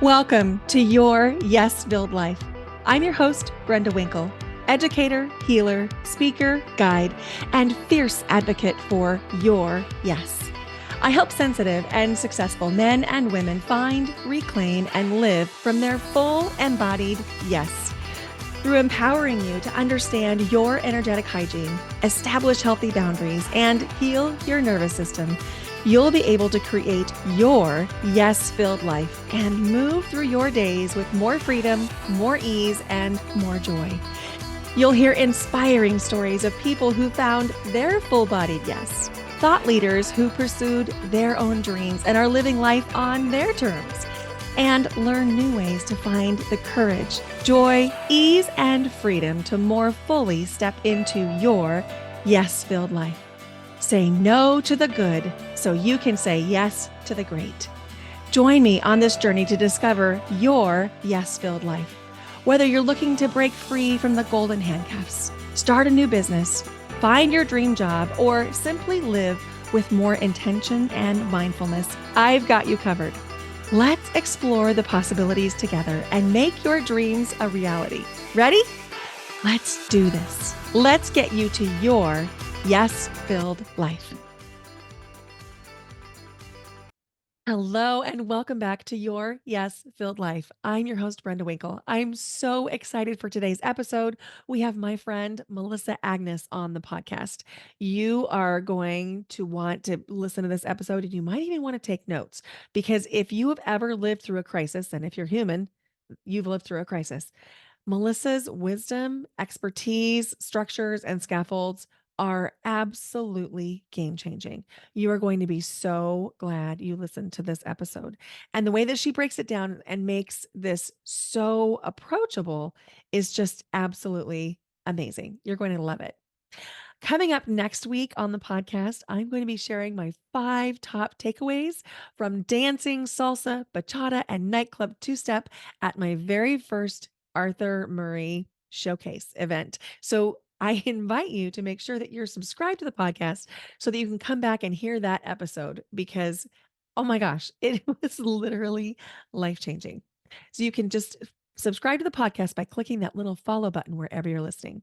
Welcome to Your Yes-Filled Life. I'm your host, Brenda Winkle, educator, healer, speaker, guide, and fierce advocate for your yes. I help sensitive and successful men and women find, reclaim, and live from their full embodied yes. Through empowering you to understand your energetic hygiene, establish healthy boundaries, and heal your nervous system, you'll be able to create your yes-filled life and move through your days with more freedom, more ease, and more joy. You'll hear inspiring stories of people who found their full-bodied yes, thought leaders who pursued their own dreams and are living life on their terms, and learn new ways to find the courage, joy, ease, and freedom to more fully step into your yes-filled life. Say no to the good so you can say yes to the great. Join me on this journey to discover your yes-filled life. Whether you're looking to break free from the golden handcuffs, start a new business, find your dream job, or simply live with more intention and mindfulness, I've got you covered. Let's explore the possibilities together and make your dreams a reality. Ready? Let's do this. Let's get you to your yes-filled life. Hello and welcome back to Your Yes-Filled Life. I'm your host, Brenda Winkle. I'm so excited for today's episode. We have my friend, Melissa Agnes, on the podcast. You are going to want to listen to this episode and you might even want to take notes because if you have ever lived through a crisis, and if you're human, you've lived through a crisis, Melissa's wisdom, expertise, structures, and scaffolds are absolutely game-changing. You are going to be so glad you listened to this episode. And the way that she breaks it down and makes this so approachable is just absolutely amazing. You're going to love it. Coming up next week on the podcast, I'm going to be sharing my 5 top takeaways from dancing, salsa, bachata, and nightclub two-step at my very first Arthur Murray showcase event. So I invite you to make sure that you're subscribed to the podcast so that you can come back and hear that episode because, oh my gosh, it was literally life-changing. So you can just subscribe to the podcast by clicking that little follow button wherever you're listening.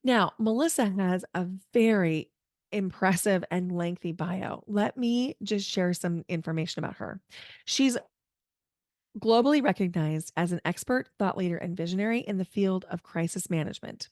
Now, Melissa has a very impressive and lengthy bio. Let me just share some information about her. She's globally recognized as an expert, thought leader, and visionary in the field of crisis management.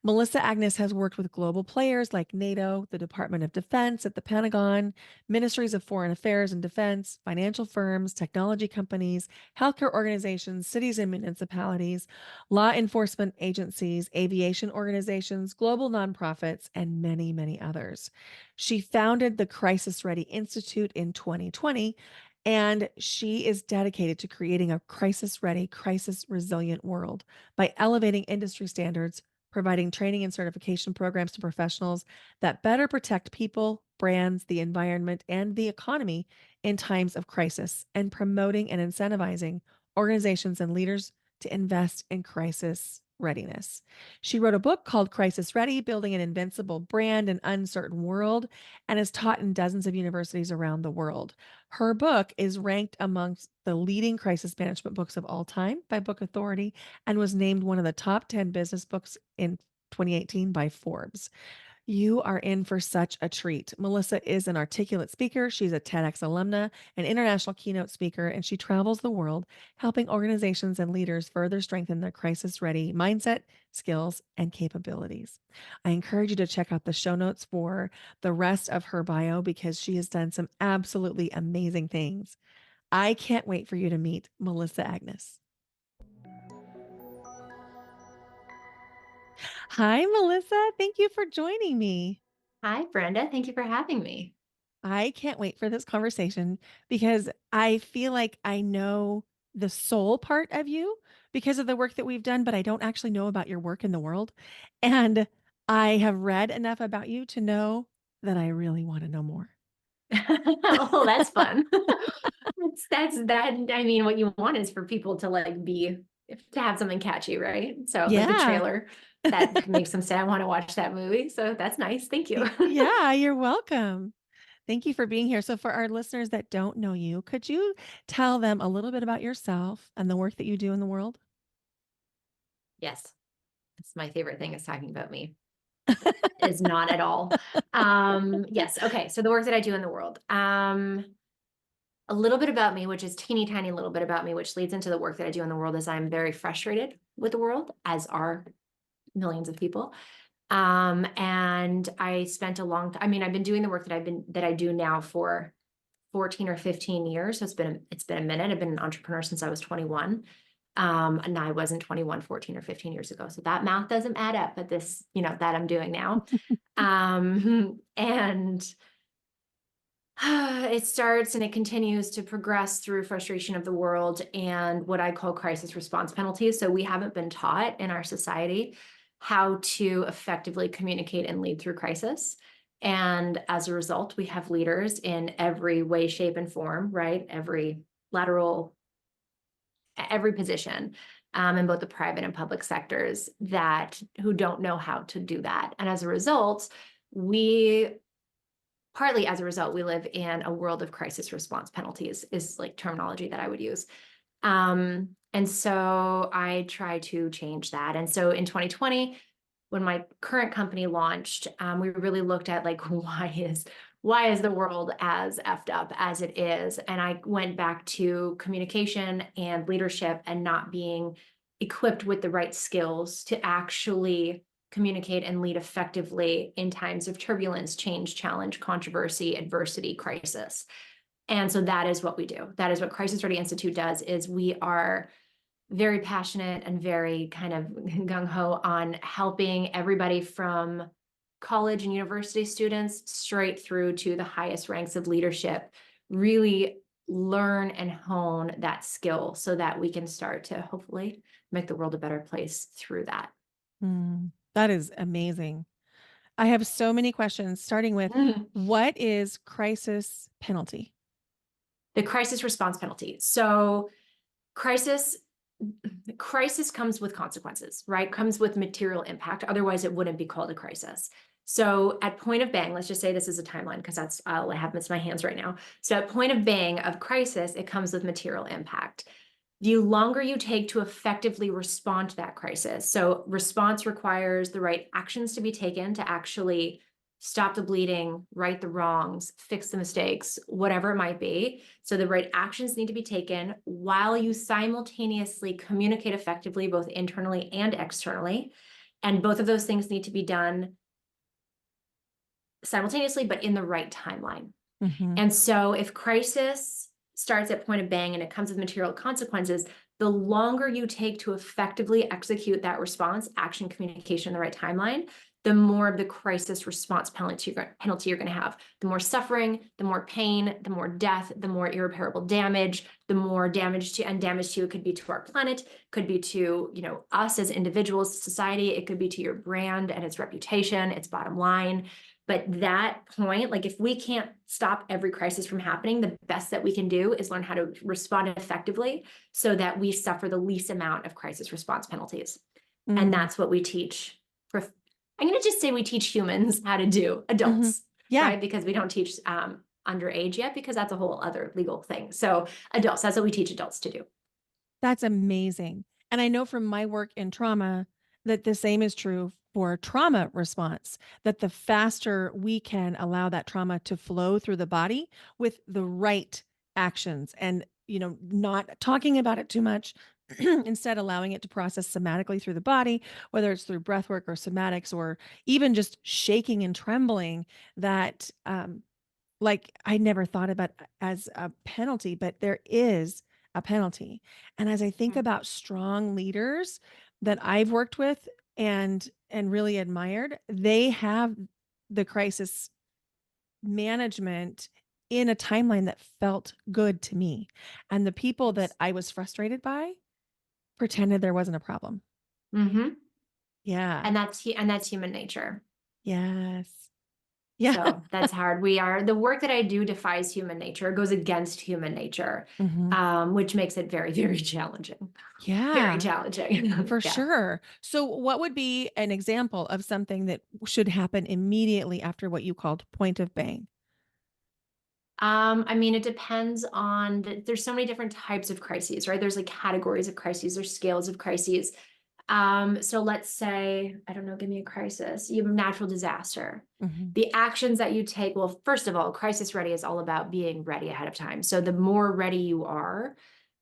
Melissa Agnes has worked with global players like NATO, the Department of Defense at the Pentagon, Ministries of Foreign Affairs and Defense, financial firms, technology companies, healthcare organizations, cities and municipalities, law enforcement agencies, aviation organizations, global nonprofits, and many, many others. She founded the Crisis Ready Institute in 2020, and she is dedicated to creating a crisis ready, crisis resilient world by elevating industry standards, providing training and certification programs to professionals that better protect people, brands, the environment, and the economy in times of crisis, and promoting and incentivizing organizations and leaders to invest in crisis readiness. She wrote a book called Crisis Ready: Building an Invincible Brand in Uncertain World, and is taught in dozens of universities around the world. Her book is ranked amongst the leading crisis management books of all time by Book Authority and was named one of the top 10 business books in 2018 by Forbes. You are in for such a treat. Melissa is an articulate speaker. She's a TEDx alumna, an international keynote speaker, and she travels the world helping organizations and leaders further strengthen their crisis ready mindset, skills, and capabilities. I encourage you to check out the show notes for the rest of her bio because she has done some absolutely amazing things. I can't wait for you to meet Melissa Agnes. Hi, Melissa. Thank you for joining me. Hi, Brenda. Thank you for having me. I can't wait for this conversation because I feel like I know the soul part of you because of the work that we've done, but I don't actually know about your work in the world. And I have read enough about you to know that I really want to know more. Oh, that's fun. That's that. I mean, what you want is for people to to have something catchy, right? So like the Yeah. trailer that makes them say, I want to watch that movie. So that's nice. Thank you. Yeah, you're welcome. Thank you for being here. So, for our listeners that don't know you, could you tell them a little bit about yourself and the work that you do in the world? Yes, it's my favorite thing is talking about me. Is not at all. Yes. Okay. So the work that I do in the world. A little bit about me, which is teeny tiny little bit about me, which leads into the work that I do in the world is I'm very frustrated with the world, as are millions of people. And I spent a long time, I mean, I've been doing the work that I do now for 14 or 15 years. So it's been a minute. I've been an entrepreneur since I was 21. And I wasn't 21, 14 or 15 years ago. So that math doesn't add up, but this, that I'm doing now. And it starts and it continues to progress through frustration of the world and what I call crisis response penalties. So we haven't been taught in our society how to effectively communicate and lead through crisis. And as a result, we have leaders in every way, shape, and form, right? Every position, in both the private and public sectors that who don't know how to do that. And as a result, we partly as a result, we live in a world of crisis response penalties is like terminology that I would use. And so I try to change that. And so in 2020, when my current company launched, we really looked at like why is the world as effed up as it is? And I went back to communication and leadership and not being equipped with the right skills to actually communicate and lead effectively in times of turbulence, change, challenge, controversy, adversity, crisis. And so that is what we do. That is what Crisis Ready Institute does is we are very passionate and very kind of gung-ho on helping everybody from college and university students straight through to the highest ranks of leadership really learn and hone that skill so that we can start to hopefully make the world a better place through that. That is amazing. I have so many questions, starting with what is crisis penalty? The crisis response penalty. So crisis crisis comes with consequences, right? Comes with material impact. Otherwise, it wouldn't be called a crisis. So at point of bang, let's just say this is a timeline because that's all I have in my hands right now. So at point of bang of crisis, it comes with material impact. The longer you take to effectively respond to that crisis. So response requires the right actions to be taken to actually stop the bleeding, right the wrongs, fix the mistakes, whatever it might be. So the right actions need to be taken while you simultaneously communicate effectively, both internally and externally. And both of those things need to be done simultaneously, but in the right timeline. Mhm. And so if crisis starts at point of bang and it comes with material consequences, the longer you take to effectively execute that response, action, communication, the right timeline, the more of the crisis response penalty you're going to have. The more suffering, the more pain, the more death, the more irreparable damage, the more damage to it could be to our planet, could be to, us as individuals, society, it could be to your brand and its reputation, its bottom line. But that point, like if we can't stop every crisis from happening, the best that we can do is learn how to respond effectively so that we suffer the least amount of crisis response penalties. And Mm. that's what we teach. I'm going to just say we teach humans how to do, Mhm. adults, Yeah. right? Because we don't teach underage yet, because that's a whole other legal thing. So adults, that's what we teach adults to do. That's amazing. And I know from my work in trauma that the same is true for trauma response, that the faster we can allow that trauma to flow through the body with the right actions and, not talking about it too much, instead allowing it to process somatically through the body, whether it's through breath work or somatics or even just shaking and trembling that like, I never thought about as a penalty, but there is a penalty. And as I think Mhm. about strong leaders that I've worked with and really admired, they have the crisis management in a timeline that felt good to me. And the people that I was frustrated by pretended there wasn't a problem. Mm-hmm. Yeah. And that's human nature. Yes. Yeah. So that's hard. The work that I do defies human nature, goes against human nature, Mhm. which makes it very, very challenging. Very Yeah. challenging. For Yeah. sure. So, what would be an example of something that should happen immediately after what you called point of bang? I mean, it depends on there's so many different types of crises, right? There's like categories of crises, there's scales of crises. So let's say, I don't know, give me a crisis. You have a natural disaster. Mhm. The actions that you take, well, first of all, crisis ready is all about being ready ahead of time. So the more ready you are,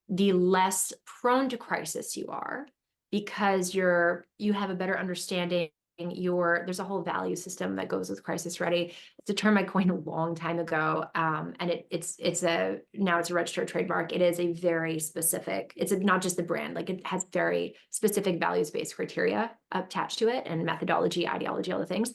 the less prone to crisis you are because you have a better understanding there's a whole value system that goes with crisis ready. It's a term I coined a long time ago, and it's a now it's a registered trademark. It is a very specific, not just the brand, like it has very specific values-based criteria attached to it and methodology, ideology, all the things.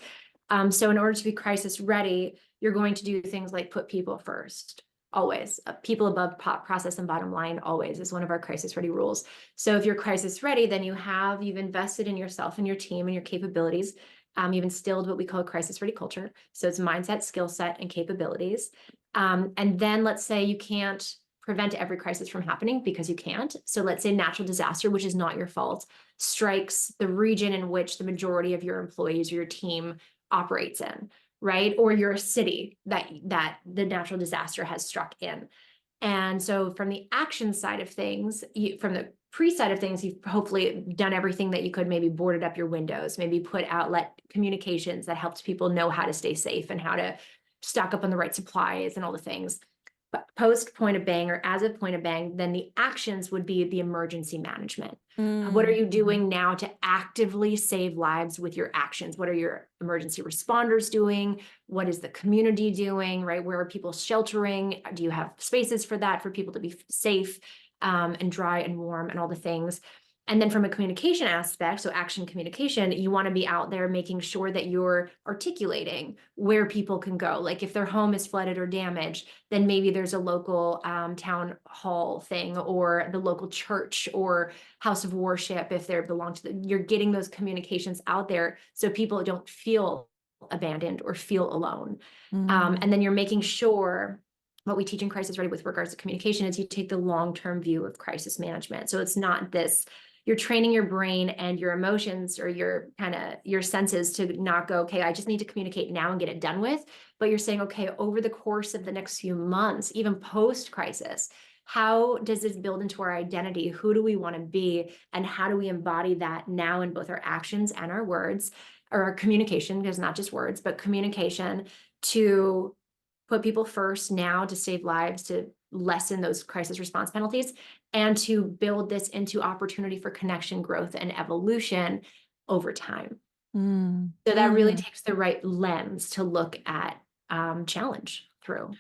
So in order to be crisis ready, you're going to do things like put people first. Always. People above process and bottom line, always is one of our crisis ready rules. So if you're crisis ready, then you've invested in yourself and your team and your capabilities. You've instilled what we call a crisis ready culture. So it's mindset, skill set, and capabilities. And then let's say you can't prevent every crisis from happening because you can't. So let's say natural disaster, which is not your fault, strikes the region in which the majority of your employees or your team operates in, right? Or you're a city that the natural disaster has struck in. And so from the action side of things, from the pre side of things, you've hopefully done everything that you could, maybe boarded up your windows, maybe put outlet communications that helped people know how to stay safe and how to stock up on the right supplies and all the things. But post point of bang or as a point of bang, then the actions would be the emergency management. What are Mm, you mhm, doing now to actively save lives with your actions? What are your emergency responders doing? What is the community doing, right? Where are people sheltering? Do you have spaces for that, for people to be safe and dry and warm and all the things? And then from a communication aspect, so action communication, you want to be out there making sure that you're articulating where people can go. Like if their home is flooded or damaged, then maybe there's a local town hall thing or the local church or house of worship if they belong to you're getting those communications out there so people don't feel abandoned or feel alone. mm, And then you're making sure what we teach in crisis ready with regards to communication is you take the long-term view of crisis management. So it's not this, you're training your brain and your emotions or your senses to not go, okay, I just need to communicate now and get it done with. But you're saying, okay, over the course of the next few months, even post crisis, how does this build into our identity? Who do we want to be? And how do we embody that now in both our actions and our words or our communication, because not just words, but communication to put people first now to save lives, to lessen those crisis response penalties, and to build this into opportunity for connection, growth, and evolution over time. mm, So that really mhm. takes the right lens to look at challenge through.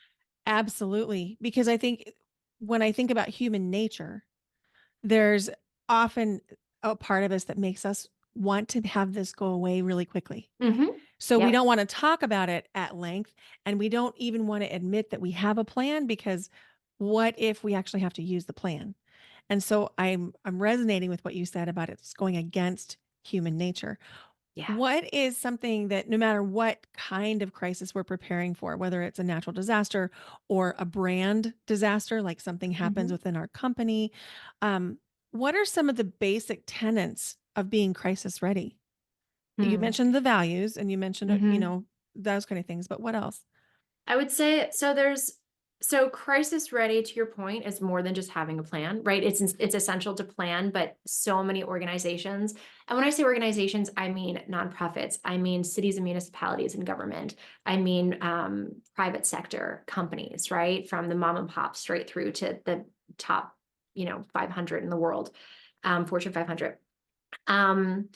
Absolutely, because I think when I think about human nature, there's often a part of us that makes us want to have this go away really quickly. Hmm. So we Yep. don't wanna talk about it at length, and we don't even wanna admit that we have a plan because what if we actually have to use the plan? And so I'm resonating with what you said about it's going against human nature. Yeah. What is something that no matter what kind of crisis we're preparing for, whether it's a natural disaster or a brand disaster, like something happens Hmm. within our company, um, what are some of the basic tenets of being crisis ready? You Hmm. mentioned the values and you mentioned, Hmm. those kind of things, but what else? I would say so crisis ready to your point is more than just having a plan, right? It's essential to plan, but so many organizations, and when I say organizations, I mean nonprofits, I mean cities and municipalities and government, I mean private sector companies, right? From the mom and pop straight through to the top, 500 in the world, Fortune 500. Um,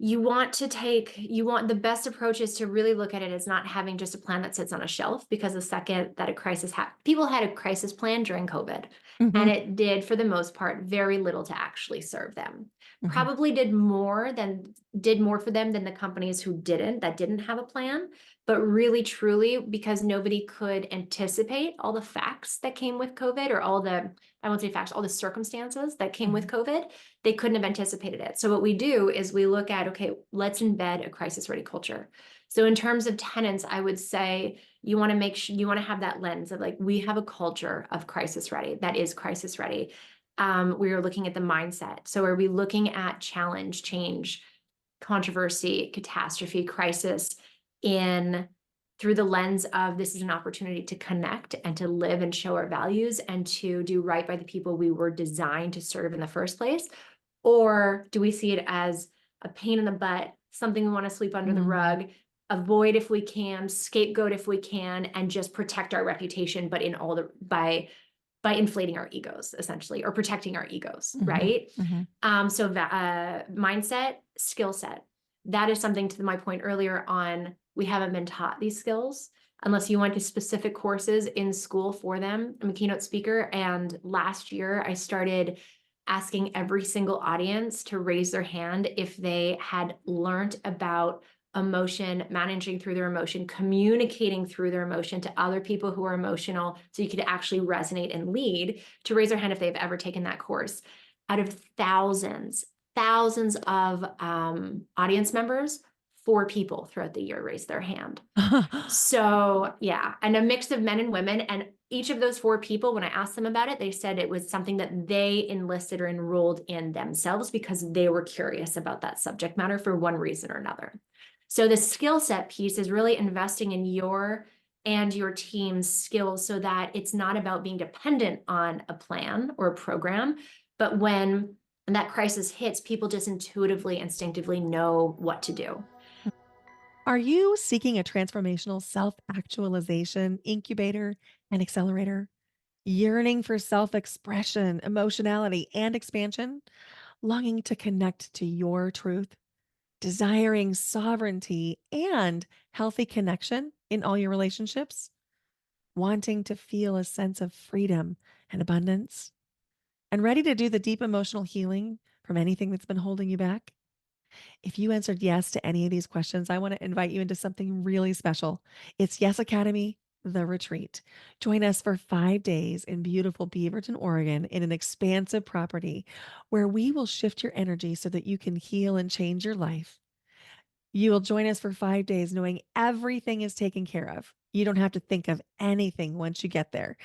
the best approach is to really look at it as not having just a plan that sits on a shelf, because the second that a crisis people had a crisis plan during COVID, and Mhm, it did for the most part very little to actually serve them. mhm, Probably did more for them than the companies that didn't have a plan. But really truly, because nobody could anticipate all the facts that came with COVID, or I won't say facts, all the circumstances that came with mhm, COVID, they couldn't have anticipated it. So what we do is we look at, okay, let's embed a crisis ready culture. So in terms of tenants, I would say you want to make sure you want to have that lens of like, we have a culture of crisis ready that is crisis ready. We are looking at the mindset. So are we looking at challenge, change, controversy, catastrophe, crisis in through the lens of this is an opportunity to connect and to live and show our values and to do right by the people we were designed to serve in the first place? Or do we see it as a pain in the butt, something we want to sweep under the Mm. rug, avoid if we can, scapegoat if we can, and just protect our reputation, but in all the by inflating our egos, essentially, or protecting our egos, Mhm. right? Mhm. Mindset, skill set. That is something, to my point earlier on, we haven't been taught these skills unless you went to specific courses in school for them. I'm a keynote speaker, and last year I started asking every single audience to raise their hand if they had learned about emotion, managing through their emotion, communicating through their emotion to other people who are emotional, so you could actually resonate and lead, to raise their hand if they've ever taken that course. Out of thousands of audience members, 4 people throughout the year raised their hand. So yeah, and a mix of men and women. And each of those 4 people, when I asked them about it, they said it was something that they enlisted or enrolled in themselves because they were curious about that subject matter for one reason or another. So the skill set piece is really investing in your and your team's skills so that it's not about being dependent on a plan or a program, but when that crisis hits, people just intuitively, instinctively know what to do. Are you seeking a transformational self actualization incubator and accelerator? Yearning for self expression, emotionality, and expansion? Longing to connect to your truth? Desiring sovereignty and healthy connection in all your relationships? Wanting to feel a sense of freedom and abundance? And ready to do the deep emotional healing from anything that's been holding you back? If you answered yes to any of these questions, I want to invite you into something really special. It's Yes Academy, the retreat. Join us for 5 days in beautiful Beaverton, Oregon, in an expansive property where we will shift your energy so that you can heal and change your life. You will join us for 5 days knowing everything is taken care of. You don't have to think of anything once you get there.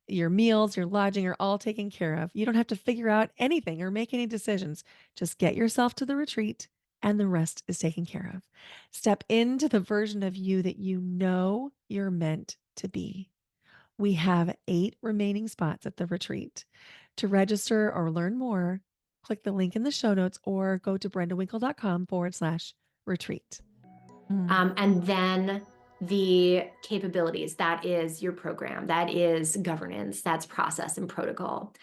Your meals, your lodging are all taken care of. You don't have to figure out anything or make any decisions. Just get yourself to the retreat and the rest is taken care of. Step into the version of you that you know you're meant to be. We have 8 remaining spots at the retreat. To register or learn more, click the link in the show notes or go to brendawinkle.com/retreat. Mm. And then the capabilities, that is your program, that is governance, that's process and protocol.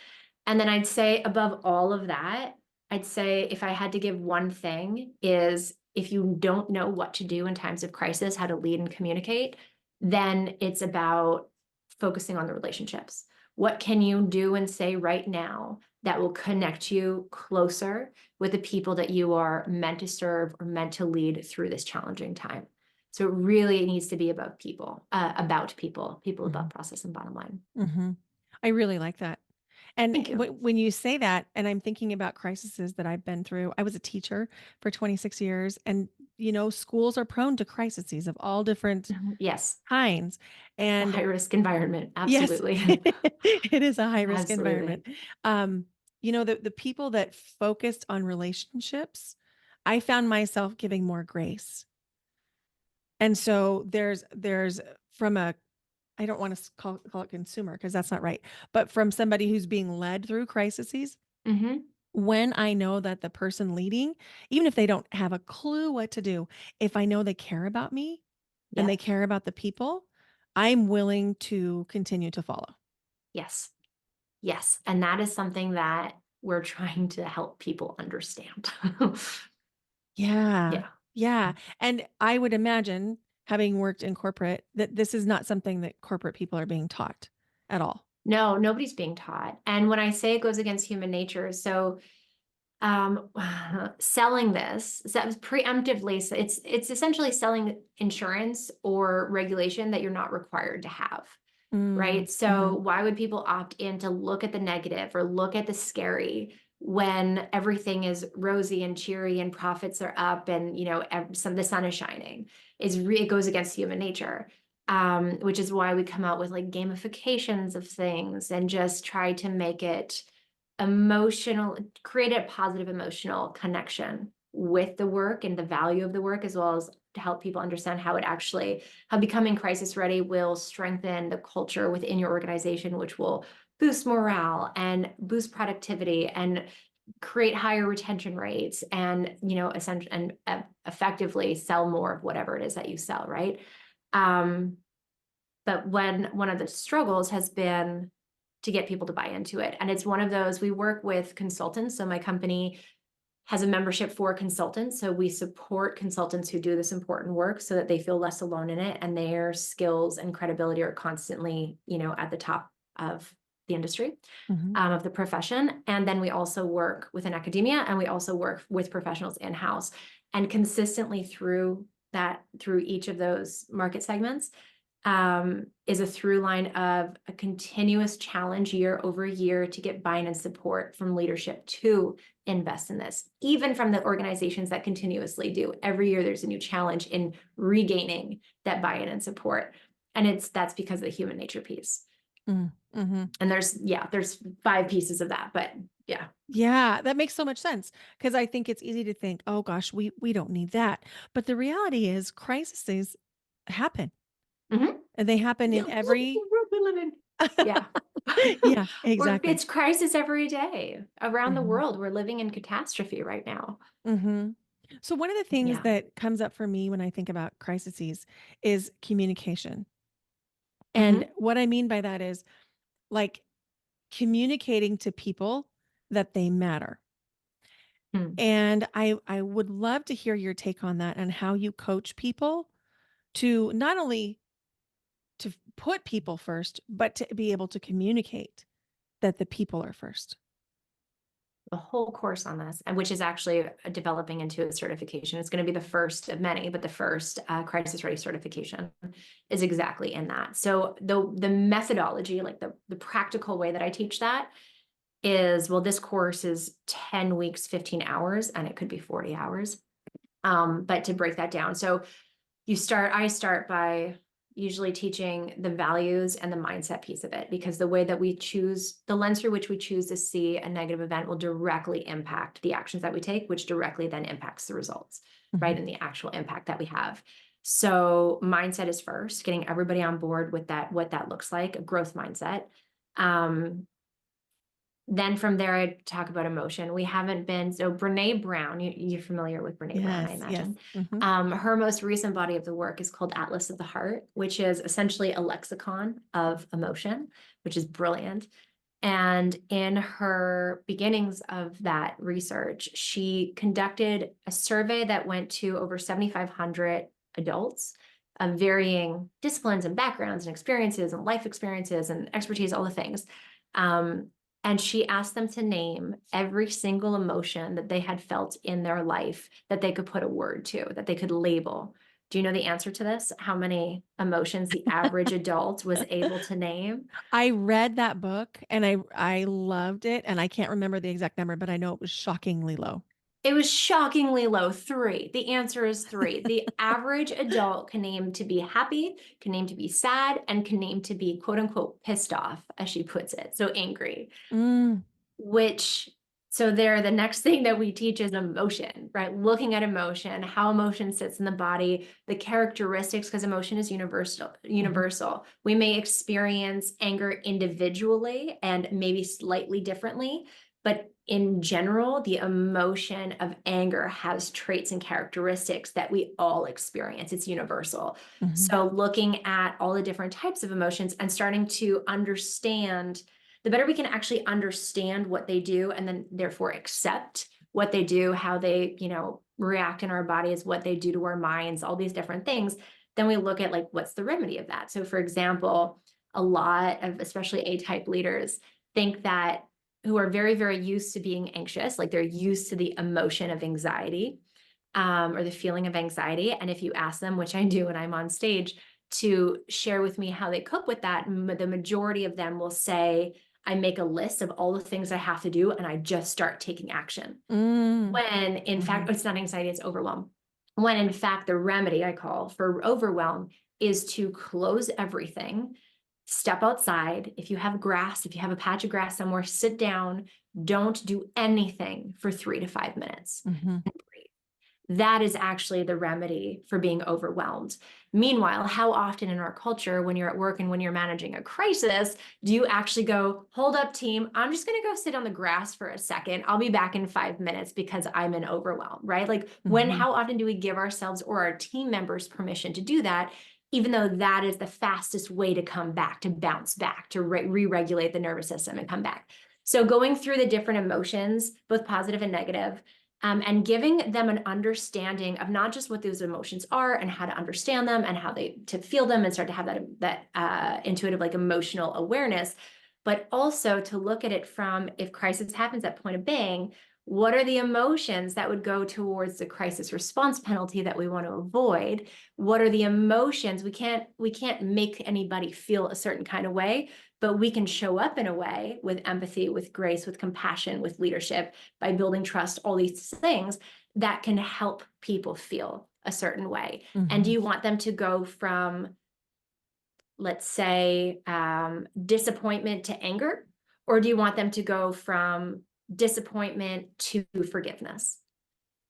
And then I'd say above all of that, I'd say if I had to give one thing is if you don't know what to do in times of crisis, how to lead and communicate, then it's about focusing on the relationships. What can you do and say right now that will connect you closer with the people that you are meant to serve or meant to lead through this challenging time? So it really needs to be about people above Mhm. process and bottom line. Mhm. I really like that. And Thank you. when you say that, and I'm thinking about crises that I've been through, I was a teacher for 26 years, and schools are prone to crises of all different Yes. kinds. It's a And high risk environment. yes, Absolutely. it is a high risk Absolutely. environment. Um, the people that focused on relationships, I found myself giving more grace. And so there's from a I don't want to call it consumer because that's not right. But from somebody who's being led through crises, Hmm. when I know that the person leading, even if they don't have a clue what to do, if I know they care about me and they Yep. care about the people, I'm willing to continue to follow. Yes. Yes. And that is something that we're trying to help people understand. Yeah. Yeah. Yeah. And I would imagine, having worked in corporate, that this is not something that corporate people are being taught at all. No, nobody's being taught. And when I say it goes against human nature, so um selling this, so that was preemptively, so it's essentially selling insurance or regulation that you're not required to have. Mm, Right? So mhm. why would people opt in to look at the negative or look at the scary when everything is rosy and cheery and profits are up and the sun is shining? It goes against human nature, which is why we come out with like gamifications of things and just try to make it emotional, create a positive emotional connection with the work and the value of the work, as well as to help people understand how becoming crisis ready will strengthen the culture within your organization, which will boost morale and boost productivity and create higher retention rates and, essentially, and effectively sell more of whatever it is that you sell, right? But one of the struggles has been to get people to buy into it. And it's one of those, we work with consultants. So my company has a membership for consultants. So we support consultants who do this important work so that they feel less alone in it and their skills and credibility are constantly, at the top of the industry, Mhm. of the profession. And then we also work within academia and we also work with professionals in-house. And consistently through each of those market segments, is a through line of a continuous challenge year over year to get buy-in and support from leadership to invest in this, even from the organizations that continuously do. Every year there's a new challenge in regaining that buy-in and support. And that's because of the human nature piece. Mm, mhm. And there's 5 pieces of that, but yeah. Yeah, that makes so much sense because I think it's easy to think, "Oh gosh, we don't need that." But the reality is crises happen, Mhm. and they happen Yeah, in look at the every world we live in. Yeah. Yeah, exactly. It's crisis every day. Around the Mhm, world, we're living in catastrophe right now. mhm. So one of the things Yeah. that comes up for me when I think about crises is communication. And Mhm. what I mean by that is, like, communicating to people that they matter. Hmm. And I would love to hear your take on that and how you coach people to not only to put people first, but to be able to communicate that the people are first. A whole course on this, and which is actually developing into a certification. It's going to be the first of many, but the first crisis ready certification is exactly in that. So the methodology, like the practical way that I teach that is, well, this course is 10 weeks, 15 hours, and it could be 40 hours. But to break that down, so I start by usually teaching the values and the mindset piece of it, because the way that the lens through which we choose to see a negative event will directly impact the actions that we take, which directly then impacts the results, right? Mhm. And the actual impact that we have. So mindset is first, getting everybody on board with that, what that looks like, a growth mindset. Um, then from there, I talk about emotion. We haven't been, so Brene Brown, you're familiar with Brene Brown, I Yes, yes. imagine. Mhm. Her most recent body of the work is called Atlas of the Heart, which is essentially a lexicon of emotion, which is brilliant. And in her beginnings of that research, she conducted a survey that went to over 7,500 adults of varying disciplines and backgrounds and experiences and life experiences and expertise, all the things. Um, and she asked them to name every single emotion that they had felt in their life that they could put a word to, that they could label. Do you know the answer to this? How many emotions the average adult was able to name? I read that book and I loved it, and I can't remember the exact number, but I know it was shockingly low. It was shockingly low, 3. The answer is 3. The average adult can name to be happy, can name to be sad, and can name to be quote unquote pissed off, as she puts it. So angry, Mm, which so there, the next thing that we teach is emotion, right? Looking at emotion, how emotion sits in the body, the characteristics, because emotion is universal. mhm, Universal. We may experience anger individually and maybe slightly differently, but in general, the emotion of anger has traits and characteristics that we all experience. It's universal. mhm, So looking at all the different types of emotions and starting to understand, the better we can actually understand what they do and then therefore accept what they do, how they, react in our bodies, what they do to our minds, all these different things, then we look at like, what's the remedy of that? So for example, a lot of especially A-type leaders think that, who are very, very used to being anxious, like they're used to the emotion of anxiety, or the feeling of anxiety. And if you ask them, which I do when I'm on stage, to share with me how they cope with that, the majority of them will say, I make a list of all the things I have to do and I just start taking action. mm, When in fact, mhm, it's not anxiety, it's overwhelm. When in fact, the remedy I call for overwhelm is to close everything, step outside. If you have grass, if you have a patch of grass somewhere, sit down, don't do anything for 3 to 5 minutes mhm, and breathe. That is actually the remedy for being overwhelmed. Meanwhile, how often in our culture, when you're at work and when you're managing a crisis, do you actually go, hold up, team, I'm just going to go sit on the grass for a second. I'll be back in 5 minutes because I'm in overwhelm, right? Like Mhm. how often do we give ourselves or our team members permission to do that? Even though that is the fastest way to come back, to bounce back, to re-regulate the nervous system and come back. So going through the different emotions, both positive and negative, and giving them an understanding of not just what those emotions are and how to understand them and how to feel them and start to have that intuitive, like, emotional awareness, but also to look at it from, if crisis happens at point of bang, what are the emotions that would go towards the crisis response penalty that we want to avoid? What are the emotions? We can't make anybody feel a certain kind of way, but we can show up in a way with empathy, with grace, with compassion, with leadership, by building trust, all these things that can help people feel a certain way. And do Mhm. you want them to go from, let's say, disappointment to anger? Or do you want them to go from disappointment to forgiveness?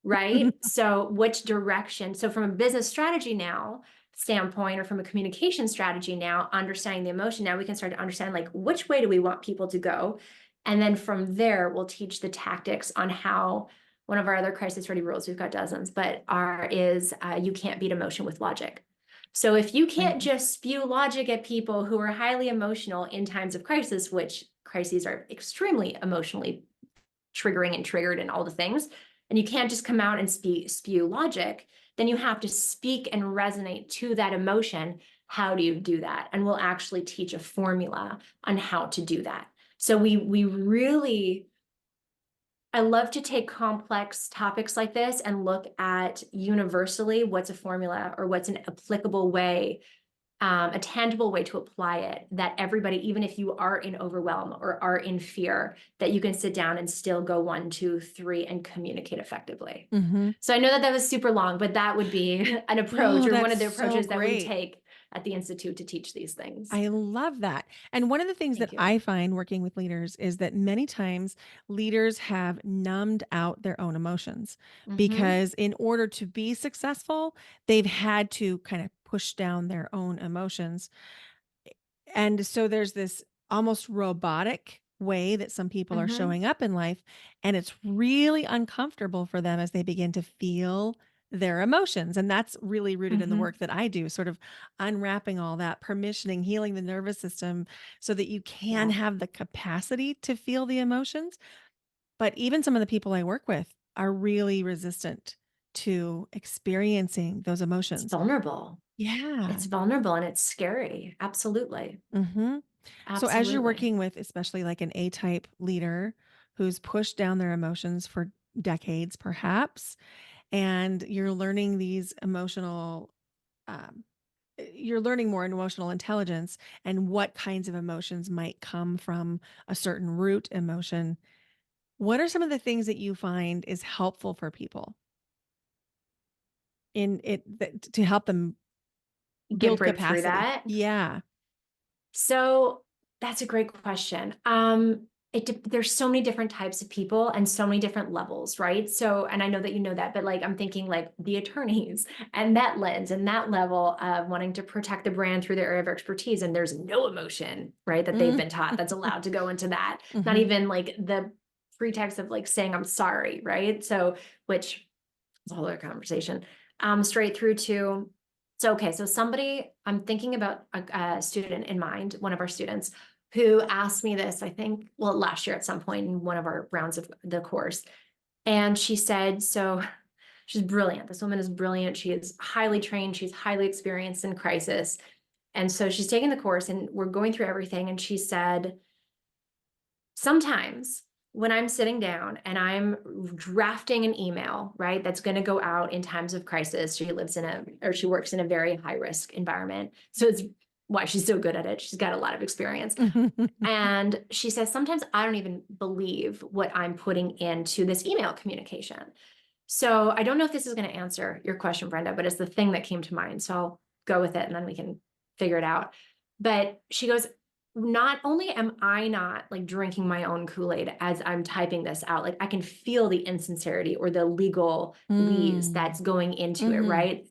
Right? So which direction? So from a business strategy now standpoint, or from a communication strategy now, understanding the emotion, now we can start to understand, like, which way do we want people to go? And then from there, we'll teach the tactics on how. One of our other crisis ready rules, we've got dozens, but you can't beat emotion with logic. So if you Right. can't just spew logic at people who are highly emotional in times of crisis, which crises are extremely emotionally triggering and triggered and all the things, and you can't just come out and spew logic, then you have to speak and resonate to that emotion. How do you do that? And we'll actually teach a formula on how to do that. So we really, I love to take complex topics like this and look at universally what's a formula or what's an applicable way, a tangible way to apply it, that everybody, even if you are in overwhelm or are in fear, that you can sit down and still go 1, 2, 3 and communicate effectively. Mhm. So I know that that was super long, but that would be an approach, No, or one that's of the so approaches that we great. take at the Institute to teach these things. I love that. And one of the things that Thank you. I find working with leaders is that many times leaders have numbed out their own emotions Mm-hmm. because in order to be successful, they've had to kind of push down their own emotions. And so there's this almost robotic way that some people are Mm-hmm. showing up in life, and it's really uncomfortable for them as they begin to feel their emotions. And that's really rooted in the Mm-hmm. work that I do, sort of unwrapping all that, permissioning, healing the nervous system so that you can Yeah. have the capacity to feel the emotions. But even some of the people I work with are really resistant to experiencing those It's emotions. vulnerable. Yeah. It's vulnerable and it's scary. Absolutely. Mhm. So as you're Absolutely. working with especially like an A-type leader who's pushed down their emotions for decades perhaps, and you're learning these emotional um, you're learning more emotional intelligence and what kinds of emotions might come from a certain root emotion. What are some of the things that you find is helpful for people in it to help them Get build break through capacity? that. Yeah. So that's a great question. There's so many different types of people and so many different levels, right? So, and I know that you know that, but like I'm thinking like the attorneys and that lens and that level of wanting to protect the brand through their area of expertise, and there's no emotion, right, that they've Mm. been taught that's allowed to go into that. Not Mhm. even like the pretext of like saying I'm sorry, right? So, which is a whole other conversation. Straight through to, so okay, so somebody, I'm thinking about a student in mind, one of our students who asked me this, I think, well, last year at some point in one of our rounds of the course. And she said, so she's brilliant. This woman is brilliant. She is highly trained. She's highly experienced in crisis. And so she's taking the course and we're going through everything. And she said, sometimes when I'm sitting down and I'm drafting an email, right, that's going to go out in times of crisis, she works in a very high risk environment. So it's why she's so good at it. She's got a lot of experience. And she says, sometimes I don't even believe what I'm putting into this email communication. So I don't know if this is going to answer your question, Brenda, but it's the thing that came to mind. So I'll go with it and then we can figure it out. But she goes, not only am I not like drinking my own Kool-Aid as I'm typing this out, like I can feel the insincerity or the legal lease Mm. that's going into it, Mhm. right?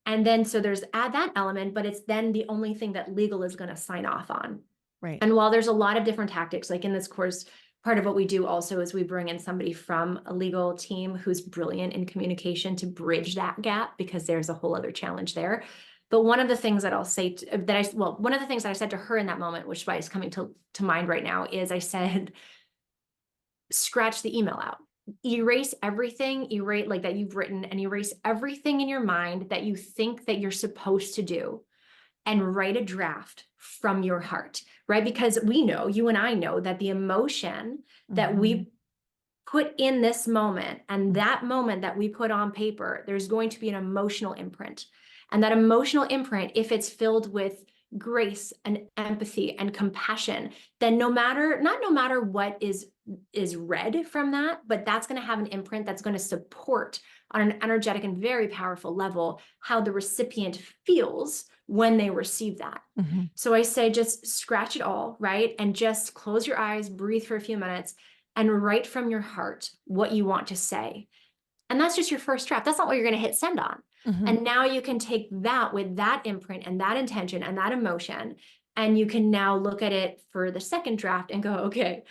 And then so there's add that element, but it's then the only thing that legal is going to sign off on. Right. And while there's a lot of different tactics, like in this course, part of what we do also is we bring in somebody from a legal team who's brilliant in communication to bridge that gap because there's a whole other challenge there. But one of the things that I'll say one of the things that I said to her in that moment, which is why it's coming to mind right now, is I said, scratch the email out. Erase everything, erase like that you've written, and erase everything in your mind that you think that you're supposed to do, and write a draft from your heart, right? Because we know, you and I know, that the emotion that Mhm. we put in this moment and Mm. that moment that we put on paper, there's going to be an emotional imprint. And that emotional imprint, if it's filled with grace and empathy and compassion, then not no matter what is read from that, but that's going to have an imprint that's going to support on an energetic and very powerful level how the recipient feels when they receive that. Mhm. So I say just scratch it all, right? And just close your eyes, breathe for a few minutes, and write from your heart what you want to say. And that's just your first draft. That's not what you're going to hit send on. Mhm. And now you can take that with that imprint and that intention and that emotion, and you can now look at it for the second draft and go, okay,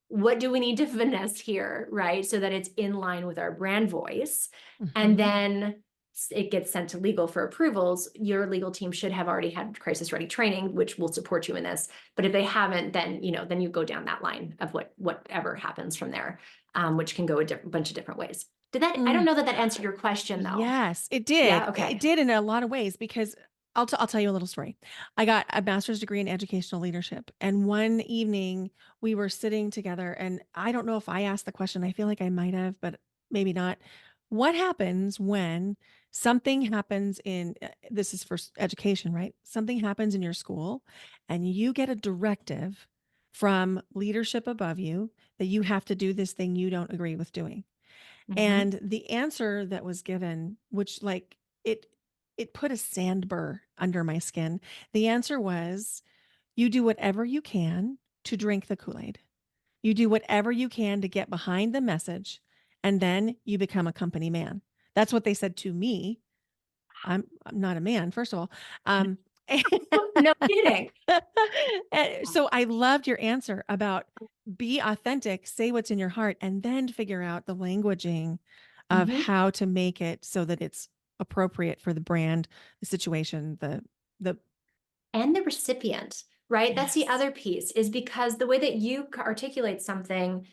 what do we need to finesse here, right? So that it's in line with our brand voice. And Mhm. then it gets sent to legal for approvals. Your legal team should have already had crisis ready training, which will support you in this. But if they haven't, then then you go down that line of whatever happens from there, which can go a bunch of different ways. I don't Mm. know that that answered your question though. Yes, it did. Yeah. It Okay. did in a lot of ways because I'll tell you a little story. I got a master's degree in educational leadership, and one evening we were sitting together, and I don't know if I asked the question. I feel like I might have, but maybe not. What happens when something happens in this is for education, right? Something happens in your school, and you get a directive from leadership above you that you have to do this thing you don't agree with doing. Hmm. And the answer that was given, which like it put a sand burr under my skin. The answer was, you do whatever you can to drink the Kool-Aid. You do whatever you can to get behind the message, and then you become a company man. That's what they said to me. I'm not a man, first of all. Um, No kidding. and so I loved your answer about be authentic, say what's in your heart, and then figure out the languaging of Hmm. how to make it so that it's appropriate for the brand, the situation, the And the recipient, right? That's the yes. other piece, is because the way that you articulate something,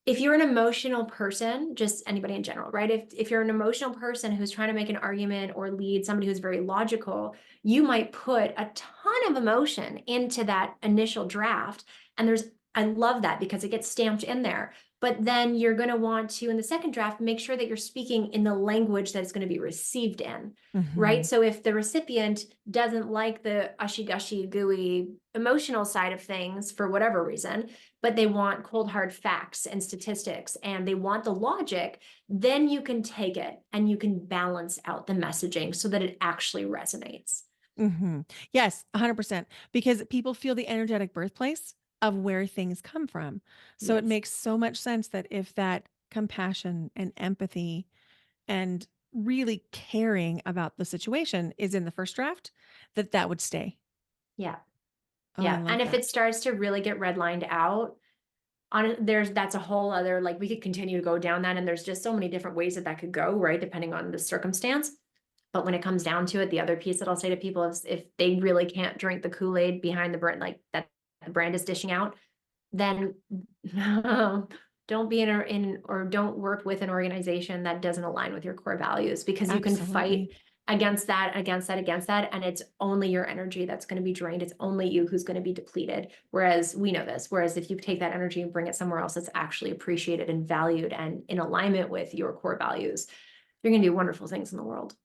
if you're an emotional person, just anybody in general, right? If you're an emotional person who's trying to make an argument or lead somebody who's very logical, you might put a ton of emotion into that initial draft. And I love that because it gets stamped in there. But then you're going to want to, in the second draft, make sure that you're speaking in the language that it's going to be received in, right? Mhm. So if the recipient doesn't like the ushy gushy gooey emotional side of things for whatever reason, but they want cold hard facts and statistics and they want the logic, then you can take it and you can balance out the messaging so that it actually resonates. Mhm. Yes, 100%, because people feel the energetic birthplace of where things come from. So it Yes. makes so much sense that if that compassion and empathy and really caring about the situation is in the first draft, that that would stay. Yeah. Oh, I Yeah. And love if that. it starts to really get redlined out, that's a whole other, like, we could continue to go down that, and there's just so many different ways that that could go, right, depending on the circumstance. But when it comes down to it, the other piece that I'll say to people is, if they really can't drink the Kool-Aid behind the brand, like that the brand is dishing out, then don't be or don't work with an organization that doesn't align with your core values, because you can fight Absolutely. against that, against that, against that, and it's only your energy that's going to be drained. It's only you who's going to be depleted. Whereas we know this. Whereas if you take that energy and bring it somewhere else that's actually appreciated and valued and in alignment with your core values, you're going to do wonderful things in the world.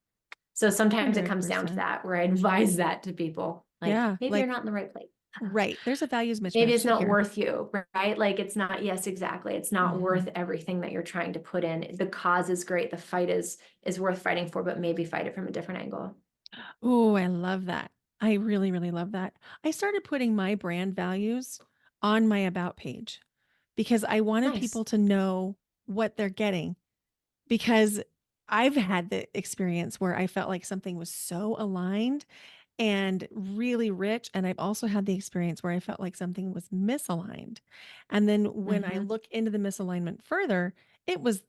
So sometimes it comes down to 100%. that, where I advise that to people, like, Yeah, maybe you're like not in the right place. right. There's a values Maybe it's mismatch not here. worth you, right? Like it's not, yes, exactly. It's not worth Mhm. everything that you're trying to put in. The cause is great. The fight is worth fighting for, but maybe fight it from a different angle. Oh, I love that. I really, really love that. I started putting my brand values on my about page because I wanted Nice. people to know what they're getting. Because I've had the experience where I felt like something was so aligned and really rich, and I've also had the experience where I felt like something was misaligned. And then when I Hmm. look into the misalignment further, it was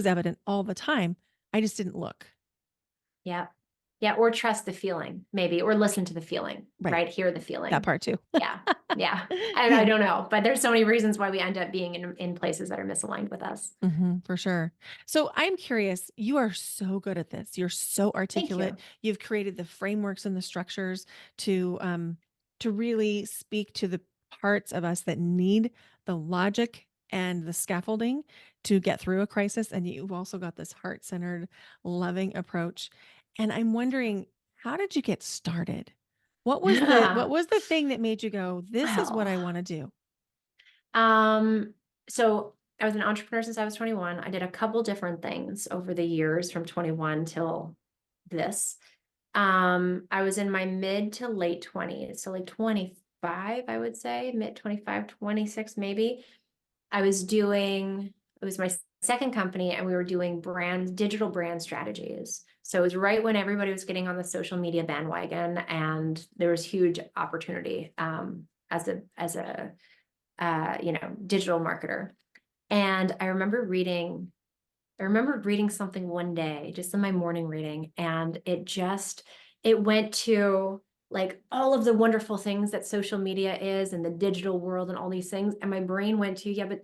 evident all the time. I just didn't look. Yeah. Yeah. Or trust the feeling, maybe, or listen to the feeling, Right. right? Hear the That feeling. part too. Yeah. Yeah. I don't know, but there's so many reasons why we end up being in places that are misaligned with us. For sure. So I'm curious, you are so good at this. You're so Thank articulate. you. You've created the frameworks and the structures to really speak to the parts of us that need the logic and the scaffolding to get through a crisis. And you've also got this heart-centered, loving approach. And I'm wondering, how did you get started? What was the thing that made you go, this is what Well, I want to do? um, so I was an entrepreneur since I was 21. I did a couple different things over the years from 21 till this. I was in my mid to late 20s, so like 25, I would say, mid 25, 26 maybe. I was doing, it was my second company, and we were doing digital brand strategies. So it was right when everybody was getting on the social media bandwagon, and there was huge opportunity as a digital marketer. And I remember reading something one day, just in my morning reading, and it went to like all of the wonderful things that social media is and the digital world and all these things. And my brain went to, yeah, but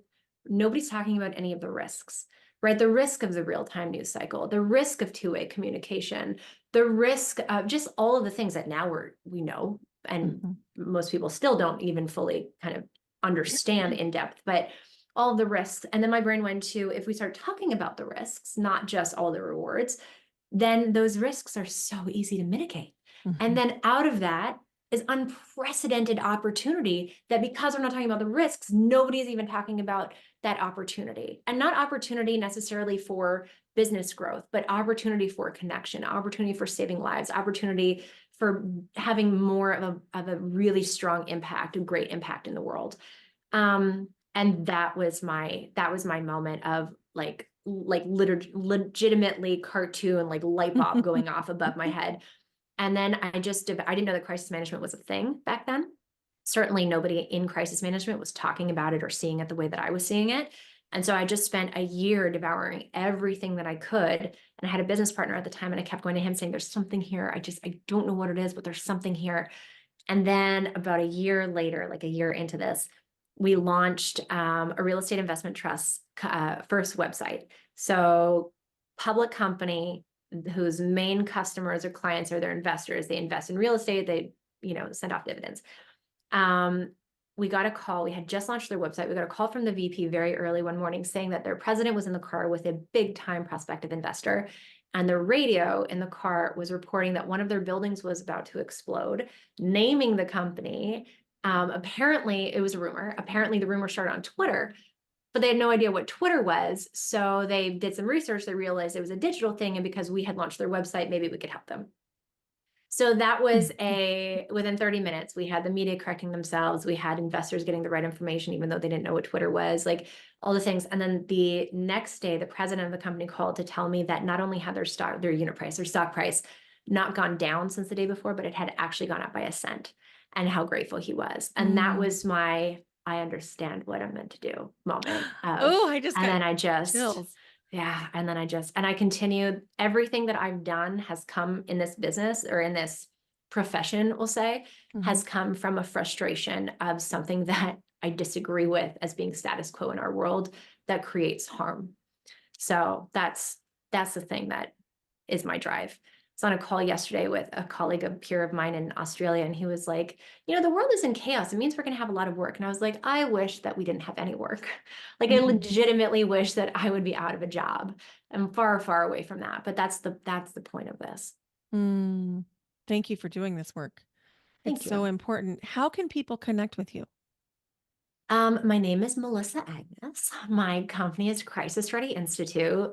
nobody's talking about any of the risks, right? The risk of the real-time news cycle, the risk of two-way communication, the risk of just all of the things that now we know, and Mhm. most people still don't even fully kind of understand in depth, but all of the risks. And then my brain went to, if we start talking about the risks, not just all the rewards, then those risks are so easy to mitigate. And Mhm. then out of that is unprecedented opportunity, that because we're not talking about the risks, nobody's even talking about that opportunity. And not opportunity necessarily for business growth, but opportunity for connection, opportunity for saving lives, opportunity for having more of a really strong impact, a great impact in the world. And that was my moment of legitimately cartoon, like light bulb going off above my head. And then I didn't know that crisis management was a thing back then. Certainly nobody in crisis management was talking about it or seeing it the way that I was seeing it. And so I just spent a year devouring everything that I could. And I had a business partner at the time, and I kept going to him saying, there's something here. I don't know what it is, but there's something here. And then about a year later, like a year into this, we launched a real estate investment trust first website. So public company whose main customers or clients are their investors. They invest in real estate. They send off dividends. Um, we got a call. We had just launched their website. We got a call from the VP very early one morning saying that their president was in the car with a big time prospective investor. And the radio in the car was reporting that one of their buildings was about to explode, naming the company. Apparently, it was a rumor. Apparently, the rumor started on Twitter, but they had no idea what Twitter was. So they did some research. They realized it was a digital thing. And because we had launched their website, maybe we could help them. So that was within 30 minutes, we had the media correcting themselves. We had investors getting the right information, even though they didn't know what Twitter was, like all the things. And then the next day, the president of the company called to tell me that not only had their unit price, their stock price not gone down since the day before, but it had actually gone up by a cent, and how grateful he was. And that Mm. was my, I understand what I'm meant to do moment Oh, of, I just and got then I just, chills. yeah. And I continued. Everything that I've done has come in this business, or in this profession, we'll say, Mhm. has come from a frustration of something that I disagree with as being status quo in our world that creates harm. So that's the thing that is my drive. I was on a call yesterday with a colleague, a peer of mine in Australia, and he was like, the world is in chaos. It means we're going to have a lot of work. And I was like, I wish that we didn't have any work. Like, I Mhm. legitimately wish that I would be out of a job. I'm far, far away from that. But that's the point of this. Mm. Thank you for doing this work. It's Thank so you. important. How can people connect with you? My name is Melissa Agnes. My company is Crisis Ready Institute.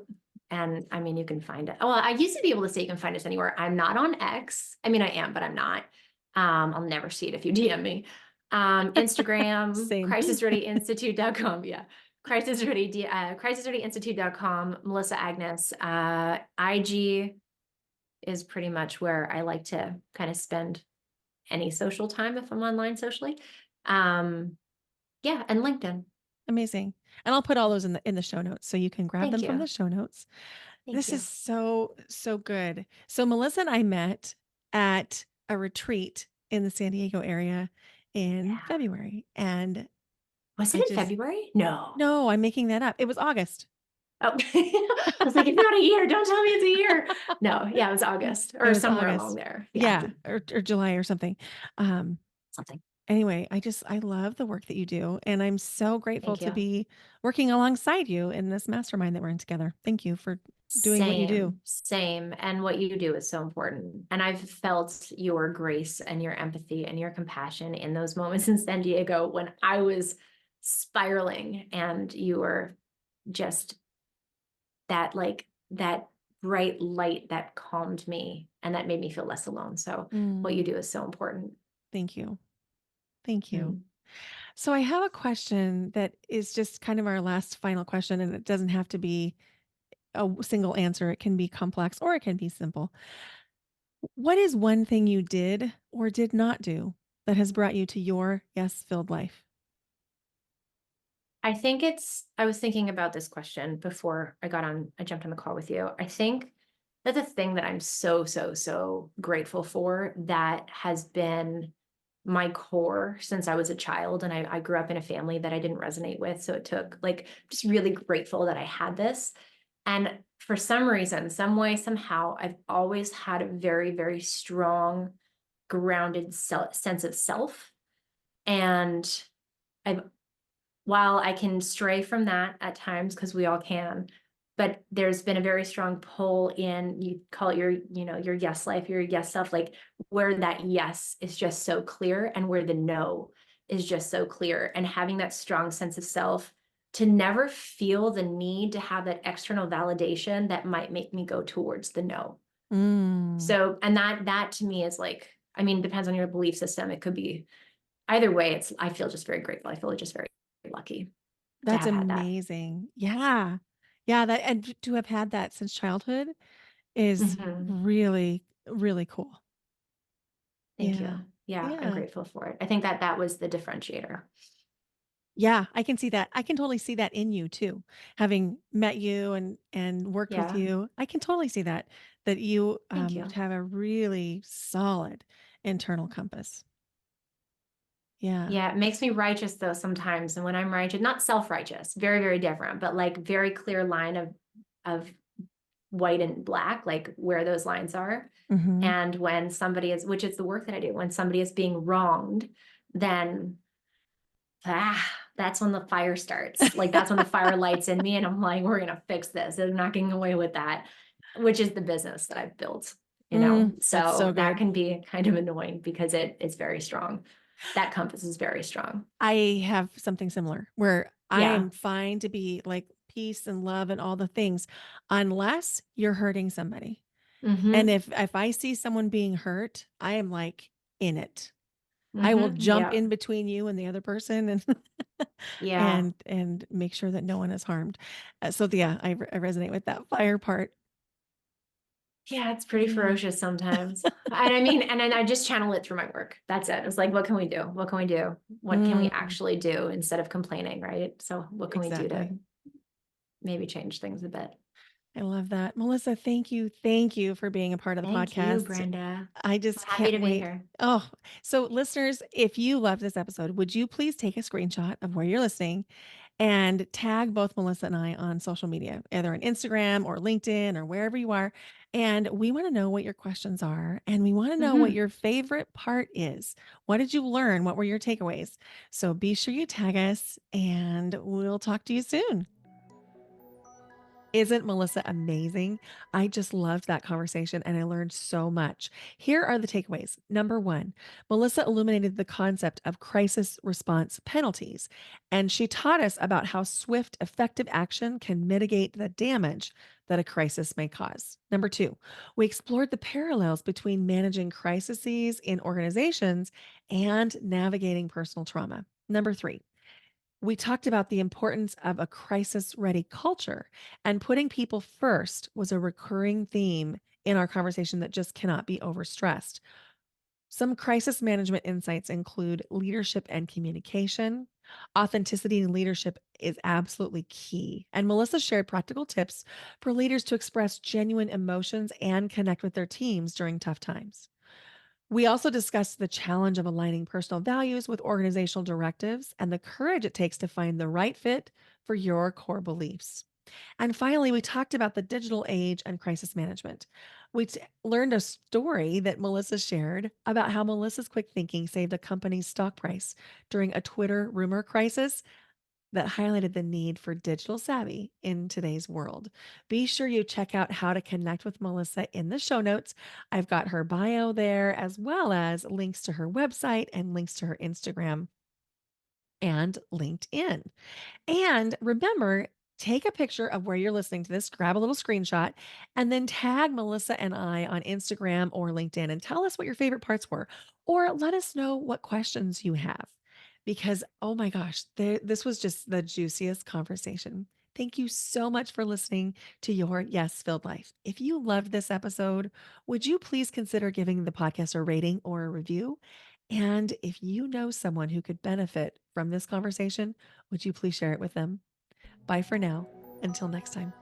And I mean, you can find it. Well, I used to be able to say you can find us anywhere. I'm not on X. I mean, I am, but I'm not. I'll never see it if you DM me. Instagram, Same. crisisreadyinstitute.com. Yeah. Crisisreadyinstitute.com, Melissa Agnes. IG is pretty much where I like to kind of spend any social time if I'm online socially. Um, yeah, and LinkedIn. Amazing. And I'll put all those in the show notes so you can grab Thank them from you. the show notes. Thank This is you. so good. So Melissa and I met at a retreat in the San Diego area in Yeah. February. And Was it I in just February? No. no, I'm making that up. It was August. Oh, I was like, it's not a year. Don't tell me it's a year. No, yeah, it was August It or was somewhere along August. there. Yeah, Yeah, or July or something. Um, something. anyway, I love the work that you do, and I'm so grateful Thank to you. be working alongside you in this mastermind that we're in together. Thank you for doing what you do. Same, same. And what you do is so important. And I've felt your grace and your empathy and your compassion in those moments in San Diego when I was spiraling and you were just that bright light that calmed me and that made me feel less alone. So what you Mm, do is so important. thank you. Thank you. Mm. So I have a question that is just kind of our last final question, and it doesn't have to be a single answer. It can be complex or it can be simple. What is one thing you did or did not do that has brought you to your yes filled life? I was thinking about this question before I jumped on the call with you. I think that the thing that I'm so grateful for that has been my core since I was a child, and I grew up in a family that I didn't resonate with. So it took like just really grateful that I had this. And for some reason, some way, somehow, I've always had a very strong, grounded sense of self. And I've while I can stray from that at times, because we all can, but there's been a very strong pull in, you call it your yes life, your yes self, like where that yes is just so clear and where the no is just so clear. And having that strong sense of self to never feel the need to have that external validation that might make me go towards the no. Mm, So, and that to me is like, I mean, depends on your belief system. It could be either way. I feel just very grateful. I feel just very lucky to that's have had that. amazing. Yeah. Yeah. That, and to have had that since childhood is Mhm. really, really cool. Thank Yeah. you. Yeah, I'm Yeah. grateful for it. I think that that was the differentiator. Yeah, I can see that. I can totally see that in you too. Having met you and worked with Yeah, you, I can totally see that you thank you. have a really solid internal compass. Yeah. Yeah, it makes me righteous though sometimes. And when I'm righteous, not self-righteous, very different, but like very clear line of white and black, like where those lines are. Mhm. And when somebody is, which is the work that I do, when somebody is being wronged, then that's when the fire starts. Like that's when the fire lights in me, and I'm like, we're gonna fix this. They're not getting away with that, which is the business that I've built, you know. That's so So that good. can be kind of annoying because it is very strong. That compass is very strong. I have something similar where I Yeah. am fine to be like peace and love and all the things unless you're hurting somebody. And Mm-hmm. if I see someone being hurt, I am like in it. I will Mm-hmm. jump Yeah. in between you and the other person and Yeah. and make sure that no one is harmed. So yeah, I resonate with that fire part. Yeah, it's pretty Yeah. ferocious sometimes. And I mean, and then I just channel it through my work. That's it. It's like, what can we do? What can we do? What can we Mm, actually do instead of complaining, right? So what can we do to exactly. maybe change things a bit? I love that. Melissa, thank you. Thank you for being a part of the Thank you, podcast. Brenda. I I'm just happy can't to be wait. here. Oh, so listeners, if you love this episode, would you please take a screenshot of where you're listening and tag both Melissa and I on social media, either on Instagram or LinkedIn or wherever you are. And we want to know what your questions are. And we want to know what Hmm. your favorite part is. What did you learn? What were your takeaways? So be sure you tag us and we'll talk to you soon. Isn't Melissa amazing? I just loved that conversation and I learned so much. Here are the takeaways. Number one, Melissa illuminated the concept of crisis response penalties, and she taught us about how swift, effective action can mitigate the damage that a crisis may cause. Number two, we explored the parallels between managing crises in organizations and navigating personal trauma. Number three, we talked about the importance of a crisis ready culture, and putting people first was a recurring theme in our conversation that just cannot be overstressed. Some crisis management insights include leadership and communication. Authenticity in leadership is absolutely key. And Melissa shared practical tips for leaders to express genuine emotions and connect with their teams during tough times. We also discussed the challenge of aligning personal values with organizational directives and the courage it takes to find the right fit for your core beliefs. And finally, we talked about the digital age and crisis management. Learned a story that Melissa shared about how Melissa's quick thinking saved a company's stock price during a Twitter rumor crisis that highlighted the need for digital savvy in today's world. Be sure you check out how to connect with Melissa in the show notes. I've got her bio there, as well as links to her website and links to her Instagram and LinkedIn. And remember, take a picture of where you're listening to this, grab a little screenshot, and then tag Melissa and I on Instagram or LinkedIn and tell us what your favorite parts were, or let us know what questions you have. Because, oh my gosh, this was just the juiciest conversation. Thank you so much for listening to your Yes Filled Life. If you loved this episode, would you please consider giving the podcast a rating or a review? And if you know someone who could benefit from this conversation, would you please share it with them? Bye for now. Until next time.